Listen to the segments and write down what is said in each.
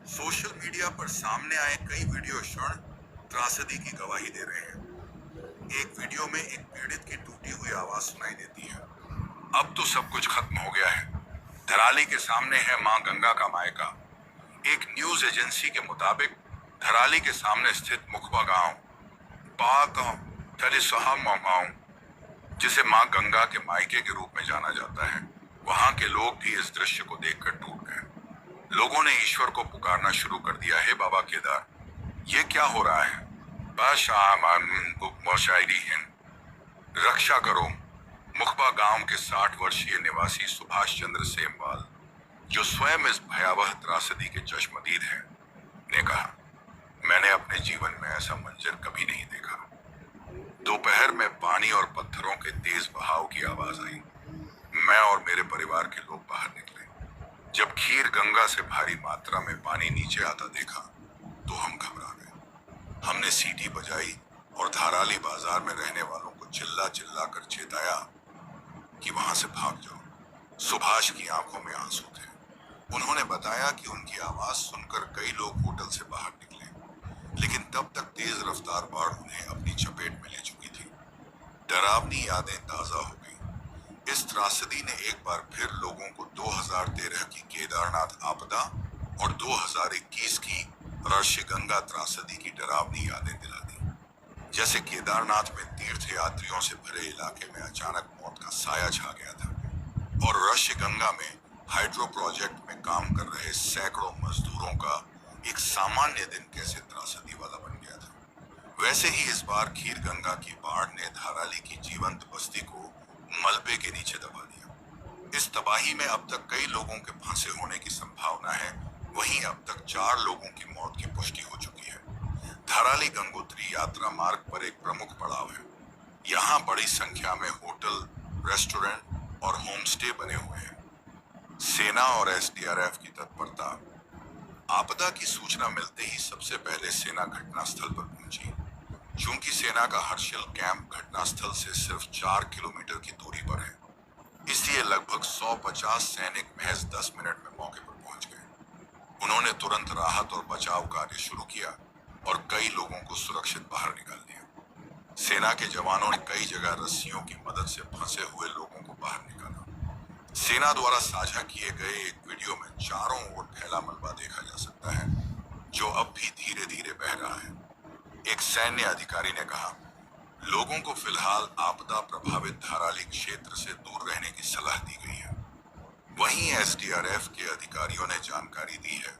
Social media पर सामने आए कई वीडियो क्षण त्रासदी की गवाही दे रहे हैं। एक वीडियो में एक पीड़ित की टूटी हुई आवाज सुनाई देती है। अब तो सब कुछ खत्म हो गया है। धराली के सामने है मां गंगा का मायका। एक न्यूज एजेंसी के मुताबिक धराली के सामने स्थित मुखबा गांव गांव जिसे मां गंगा के मायके के रूप में जाना जाता है, वहां के लोग भी इस दृश्य को देखकर टूट गए। लोगों ने ईश्वर को पुकारना शुरू कर दिया, हे बाबा केदार, ये क्या हो रहा है? रक्षा करो। मुखबा गांव के 60 वर्षीय निवासी सुभाष चंद्र सेमवाल, जो स्वयं इस भयावह त्रासदी के चश्मदीद हैं, ने कहा, मैंने अपने जीवन में ऐसा मंजर कभी नहीं देखा। दोपहर में पानी और पत्थरों के तेज बहाव की आवाज आई। मैं और मेरे परिवार के लोग बाहर निकले। जब खीर गंगा से भारी मात्रा में पानी नीचे आता देखा तो हम घबरा गए। हमने सीटी बजाई और धाराली बाजार में रहने वालों को चिल्ला चिल्ला कर चेताया कि वहां से भाग जाओ। सुभाष की आंखों में आंसू थे। उन्होंने बताया कि उनकी आवाज सुनकर कई लोग होटल से बाहर निकले, लेकिन तब तक तेज रफ्तार बाढ़ उन्हें अपनी चपेट में ले चुकी थी। डरावनी यादें ताजा हो गई। इस त्रासदी ने एक बार फिर लोगों को 2013 की केदारनाथ आपदा और 2021 की ऋषिगंगा त्रासदी की डरावनी यादें दिला दी। जैसे केदारनाथ में तीर्थ यात्रियों से भरे इलाके में अचानक मौत का साया छा गया था, और ऋषिगंगा में हाइड्रो प्रोजेक्ट में काम कर रहे सैकड़ों मजदूरों का एक सामान्य दिन कैसे त्रासदी वाला बन गया था, वैसे ही इस बार खीर गंगा की बाढ़ ने धाराली की जीवंत बस्ती को मलबे के नीचे दबा दिया। इस तबाही में अब तक कई लोगों के फंसे होने की संभावना है। वहीं अब तक 4 लोगों की मौत की पुष्टि हो चुकी है। धराली गंगोत्री यात्रा मार्ग पर एक प्रमुख पड़ाव है। यहाँ बड़ी संख्या में होटल, रेस्टोरेंट और होम स्टे बने हुए हैं। सेना और एसडीआरएफ की तत्परता। आपदा की सूचना मिलते ही सबसे पहले सेना घटनास्थल पर पहुंची। चूंकि सेना का हर्षिल कैंप घटनास्थल से सिर्फ 4 किलोमीटर की दूरी पर है, इसलिए लगभग 150 सैनिक महज 10 मिनट में मौके पर पहुंच गए। उन्होंने तुरंत राहत और बचाव कार्य शुरू किया और कई लोगों को सुरक्षित बाहर निकाल दिया। सेना के जवानों ने कई जगह रस्सियों की मदद से फंसे हुए लोगों को बाहर निकाला। सेना द्वारा साझा किए गए एक वीडियो में चारों ओर फैला मलबा देखा जा सकता है, जो अब भी धीरे धीरे बह रहा है। एक सैन्य अधिकारी ने कहा, लोगों को फिलहाल आपदा प्रभावित धराली क्षेत्र से दूर रहने की सलाह दी गई है। वहीं एसडीआरएफ के अधिकारियों ने जानकारी दी है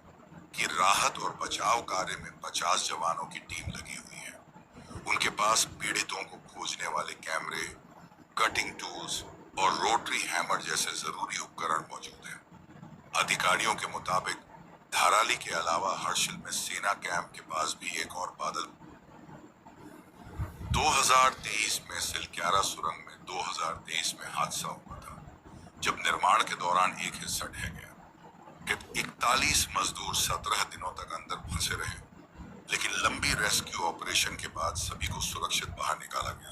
कि राहत और बचाव कार्य में 50 जवानों की टीम लगी हुई है। उनके पास पीड़ितों को खोजने वाले कैमरे, कटिंग टूल्स और रोटरी हैमर जैसे जरूरी उपकरण मौजूद हैं। अधिकारियों के मुताबिक धाराली के अलावा हर्षिल में सेना कैंप के पास भी एक और बादल। 2023 में सिलक्यारा सुरंग में 2023 में हादसा हुआ था, जब निर्माण के दौरान एक हिस्सा ढह गया। 41 मजदूर 17 दिनों तक अंदर फंसे रहे, लेकिन लंबी रेस्क्यू ऑपरेशन के बाद सभी को सुरक्षित बाहर निकाला गया।